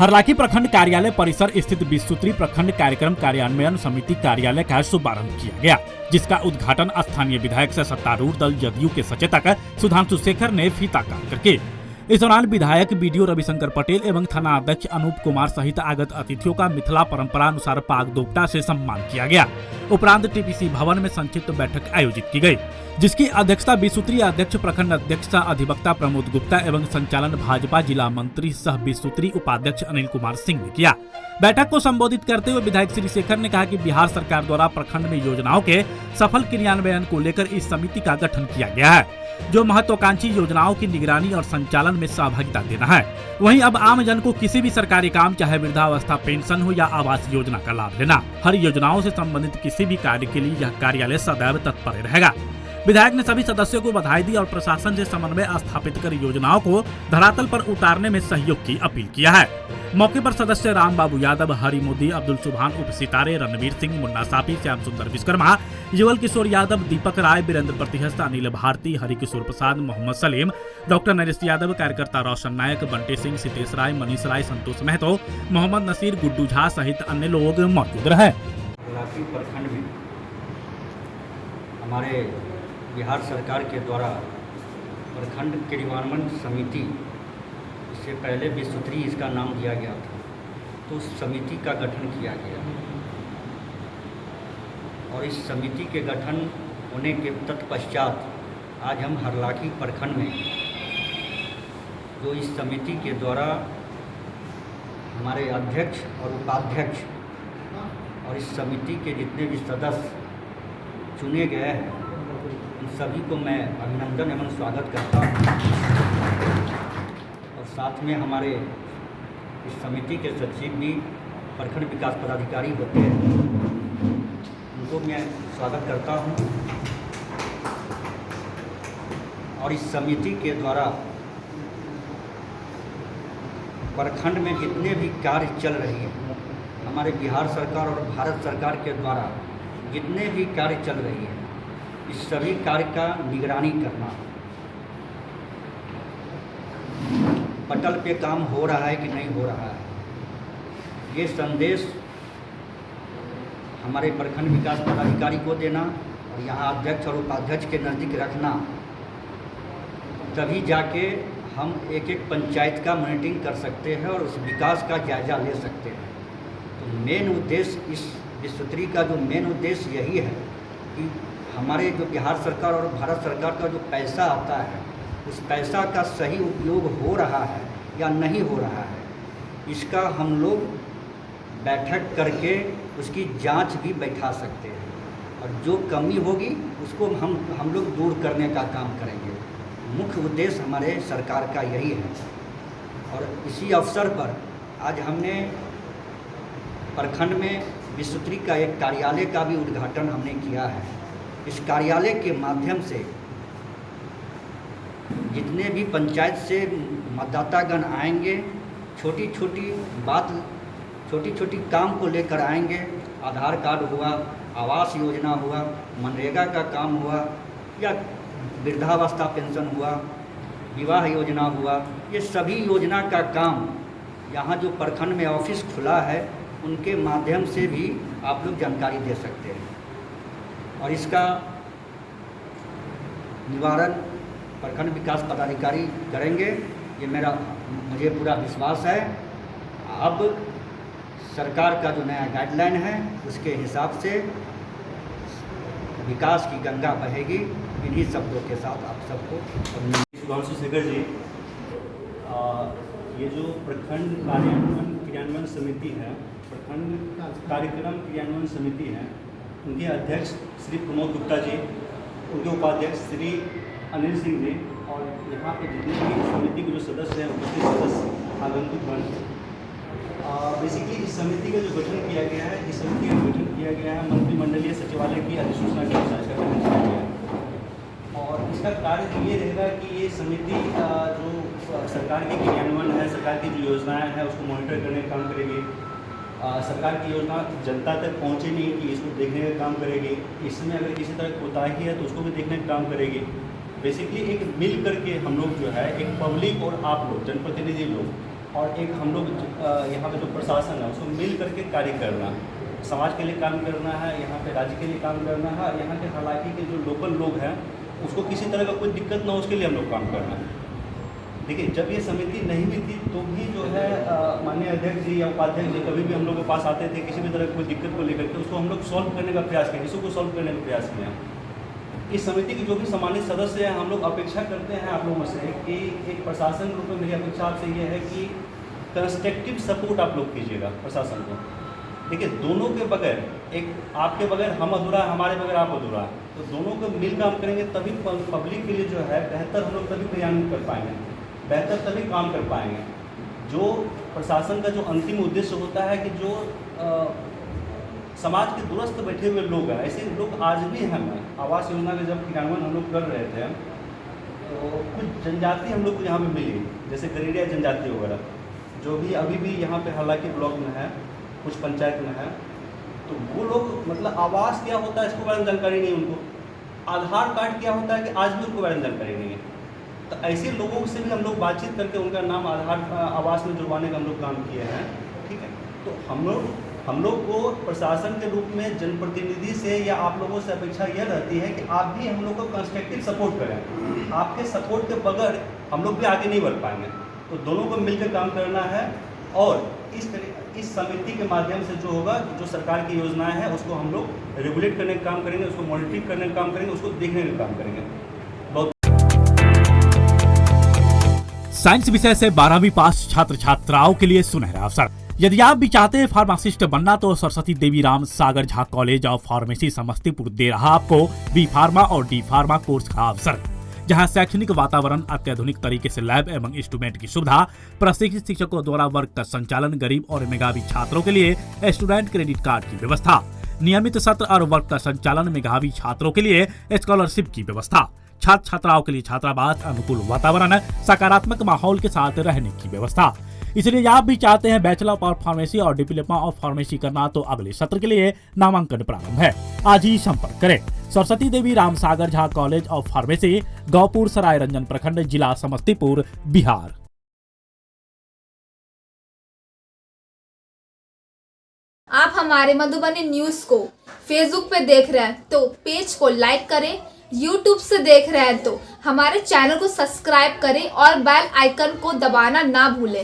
हरलाखी प्रखंड कार्यालय परिसर स्थित 20 सूत्री प्रखंड कार्यक्रम कार्यान्वयन समिति कार्यालय का शुभारंभ किया गया, जिसका उद्घाटन स्थानीय विधायक से सत्तारूढ़ दल जदयू के सचेतक सुधांशु शेखर ने फीता काट करके। इस दौरान विधायक बीडीओ रविशंकर पटेल एवं थाना अध्यक्ष अनूप कुमार सहित आगत अतिथियों का मिथिला परंपरा अनुसार पाग दोपटा से सम्मान किया गया। उपरांत टीपीसी भवन में संक्षिप्त बैठक आयोजित की गई, जिसकी अध्यक्षता 20 सूत्री अध्यक्ष प्रखंड अध्यक्ष अधिवक्ता प्रमोद गुप्ता एवं संचालन भाजपा जिला मंत्री सह 20 सूत्री उपाध्यक्ष अनिल कुमार सिंह ने किया। बैठक को संबोधित करते हुए विधायक श्री शेखर ने कहा कि बिहार सरकार द्वारा प्रखंड में योजनाओं के सफल क्रियान्वयन को लेकर इस समिति का गठन किया गया है, जो महत्वाकांक्षी योजनाओं की निगरानी और संचालन में सहभागिता देना है। वहीं अब आम जन को किसी भी सरकारी काम, चाहे वृद्धावस्था पेंशन हो या आवास योजना का लाभ लेना, हर योजनाओं से संबंधित किसी भी कार्य के लिए यह कार्यालय सदैव तत्पर रहेगा। विधायक ने सभी सदस्यों को बधाई दी और प्रशासन से समन्वय स्थापित कर योजनाओं को धरातल पर उतारने में सहयोग की अपील किया है। मौके पर सदस्य राम बाबू यादव, हरि मोदी, अब्दुल सुभान, उप सितारे, रणवीर सिंह, मुन्ना साफी, श्याम सुंदर विश्वकर्मा, युवल किशोर यादव, दीपक राय, वीरेंद्र प्रतिहस्त, अनिल भारती, हरि किशोर प्रसाद, मोहम्मद सलीम, डॉक्टर नरेश यादव, कार्यकर्ता रोशन नायक, बंटे सिंह, सितेश राय, मनीष राय, संतोष महतो, मोहम्मद नसीर, गुड्डू झा सहित अन्य लोग मौजूद रहे। प्रखंड में हमारे बिहार सरकार के द्वारा प्रखंड क्रियान्वयन समिति, इससे पहले 20 सूत्री इसका नाम दिया गया था, तो उस समिति का गठन किया गया और इस समिति के गठन होने के तत्पश्चात आज हम हरलाखी प्रखंड में जो इस समिति के द्वारा हमारे अध्यक्ष और उपाध्यक्ष और इस समिति के जितने भी सदस्य चुने गए हैं, उन सभी को मैं अभिनंदन एवं स्वागत करता हूँ। और साथ में हमारे इस समिति के सचिव भी प्रखंड विकास पदाधिकारी होते हैं, उनको मैं स्वागत करता हूँ। और इस समिति के द्वारा प्रखंड में जितने भी कार्य चल रही हैं, हमारे बिहार सरकार और भारत सरकार के द्वारा जितने भी कार्य चल रही है, इस सभी कार्य का निगरानी करना, पटल पे काम हो रहा है कि नहीं हो रहा है, ये संदेश हमारे प्रखंड विकास पदाधिकारी को देना और यहाँ अध्यक्ष और उपाध्यक्ष के नज़दीक रखना, तभी जाके हम एक एक पंचायत का मॉनिटरिंग कर सकते हैं और उस विकास का जायजा ले सकते हैं। तो मेन उद्देश्य इस 20 सूत्री का जो मेन उद्देश्य यही है कि हमारे जो बिहार सरकार और भारत सरकार का जो पैसा आता है, उस पैसा का सही उपयोग हो रहा है या नहीं हो रहा है, इसका हम लोग बैठक करके उसकी जांच भी बैठा सकते हैं और जो कमी होगी उसको हम लोग दूर करने का काम करेंगे। मुख्य उद्देश्य हमारे सरकार का यही है। और इसी अवसर पर आज हमने प्रखंड में 20 सूत्री का एक कार्यालय का भी उद्घाटन हमने किया है। इस कार्यालय के माध्यम से जितने भी पंचायत से मतदातागण आएंगे, छोटी छोटी काम को लेकर आएंगे। आधार कार्ड हुआ, आवास योजना हुआ, मनरेगा का काम हुआ या वृद्धावस्था पेंशन हुआ, विवाह योजना हुआ, ये सभी योजना का काम यहाँ जो प्रखंड में ऑफिस खुला है, उनके माध्यम से भी आप लोग जानकारी दे सकते हैं और इसका निवारण प्रखंड विकास पदाधिकारी करेंगे, ये मुझे पूरा विश्वास है। अब सरकार का जो नया गाइडलाइन है, उसके हिसाब से विकास की गंगा बहेगी। इन्हीं शब्दों के साथ आप सबको सुधांशु शेखर जी, ये जो प्रखंड क्रियान्वयन समिति है, प्रखंड कार्यक्रम क्रियान्वयन समिति है, उनके अध्यक्ष श्री प्रमोद गुप्ता जी, उनके उपाध्यक्ष श्री अनिल सिंह जी और यहाँ पे जितने भी समिति के जो सदस्य हैं, उपस्थित सदस्य आगंतुक बन, बेसिकली इस समिति का जो गठन किया गया है, इस समिति का गठन किया गया है मंत्रिमंडलीय सचिवालय की अधिसूचना के अनुसार इसका गठन किया गया है। और इसका कार्य ये रहेगा कि ये समिति जो सरकार के क्रियान्वयन है, सरकार की जो योजनाएँ हैं, उसको मॉनिटर करने का काम करेगी। सरकार की योजना जनता तक पहुँचे नहीं कि इसको देखने का काम करेगी। इसमें अगर किसी तरह कोताही है तो उसको भी देखने का काम करेगी। बेसिकली एक मिल करके हम लोग जो है, एक पब्लिक और आप लोग जनप्रतिनिधि लोग और एक हम लोग यहाँ पे जो प्रशासन है उसको मिल करके कार्य करना, समाज के लिए काम करना है, यहाँ पे राज्य के लिए काम करना है, और यहाँ के हालांकि के जो लोकल लोग हैं उसको किसी तरह का कोई दिक्कत ना हो उसके लिए हम लोग काम करना है। देखिए, जब ये समिति नहीं हुई थी तो भी जो है माननीय अध्यक्ष जी या उपाध्यक्ष जी कभी भी हम लोग के पास आते थे किसी भी तरह की कोई दिक्कत को लेकर के, उसको हम लोग सॉल्व करने का प्रयास किया, इशू को सॉल्व करने का प्रयास किया। इस समिति के जो भी सम्मानित सदस्य हैं, हम लोग अपेक्षा करते हैं आप लोगों से कि एक प्रशासन के रूप में मेरी अपेक्षा आपसे ये है कि कंस्ट्रक्टिव सपोर्ट आप लोग कीजिएगा प्रशासन को। देखिए, दोनों के बगैर, एक आपके बगैर हम अधूरा, हमारे बगैर आप अधूरा, तो दोनों को मिल काम करेंगे तभी पब्लिक के लिए जो है बेहतर हम लोग तभी क्रियान्वित कर पाएंगे, बेहतर तभी काम कर पाएंगे। जो प्रशासन का जो अंतिम उद्देश्य होता है कि जो समाज के दूरस्थ बैठे हुए लोग हैं, ऐसे लोग आज भी हैं। आवास योजना का जब क्रियान्वयन हम लोग कर रहे थे तो कुछ जनजाति हम लोग को यहाँ पे मिली, जैसे गरीडिया जनजाति वगैरह, जो भी अभी भी यहाँ पे हालांकि ब्लॉक में है, कुछ पंचायत में है, तो वो लोग मतलब आवास क्या होता है इसके बारे में जानकारी नहीं उनको, आधार कार्ड क्या होता है कि आज भी उनको बारे में जानकारी नहीं है। तो ऐसे लोगों से भी हम लोग बातचीत करके उनका नाम आवास में जुड़वाने का हम लोग काम किए हैं। ठीक है, तो हम लोग को प्रशासन के रूप में जनप्रतिनिधि से या आप लोगों से अपेक्षा यह रहती है कि आप भी हम लोग को कंस्ट्रक्टिव सपोर्ट करें। आपके सपोर्ट के बगैर हम लोग भी आगे नहीं बढ़ पाएंगे, तो दोनों को मिलकर काम करना है। और इस समिति के माध्यम से जो होगा, जो सरकार की योजनाएं हैं उसको हम लोग रेगुलेट करने का काम करेंगे, उसको मॉनिटरिंग करने का काम करेंगे, उसको देखने का काम करेंगे। बहुत साइंस विषय से 12वीं पास छात्र छात्राओं के लिए सुनहरा अवसर। यदि आप भी चाहते हैं फार्मासिस्ट बनना तो Saraswati Devi Ram Sagar Jha college of pharmacy Samastipur दे रहा आपको बी फार्मा और डी फार्मा कोर्स का अवसर, जहां शैक्षणिक वातावरण, अत्याधुनिक तरीके से लैब एवं इंस्ट्रूमेंट की सुविधा, प्रशिक्षित शिक्षकों द्वारा वर्ग का संचालन, गरीब और मेधावी छात्रों के लिए स्टूडेंट क्रेडिट कार्ड की व्यवस्था, नियमित सत्र और वर्ग का संचालन, मेधावी छात्रों के लिए स्कॉलरशिप की व्यवस्था, छात्र छात्राओं के लिए छात्रावास, अनुकूल वातावरण, सकारात्मक माहौल के साथ रहने की व्यवस्था। इसलिए आप भी चाहते हैं बैचलर ऑफ फार्मेसी और डिप्लोमा ऑफ फार्मेसी करना तो अगले सत्र के लिए नामांकन प्रारंभ है। आज ही संपर्क करें। Saraswati Devi Ram Sagar Jha college of pharmacy, गौपुर सराय रंजन प्रखंड, जिला समस्तीपुर, बिहार। आप हमारे मधुबनी न्यूज को फेसबुक पे देख रहे हैं तो पेज को लाइक करें, यूट्यूब से देख रहे हैं तो हमारे चैनल को सब्सक्राइब करें और बेल आइकन को दबाना ना भूलें।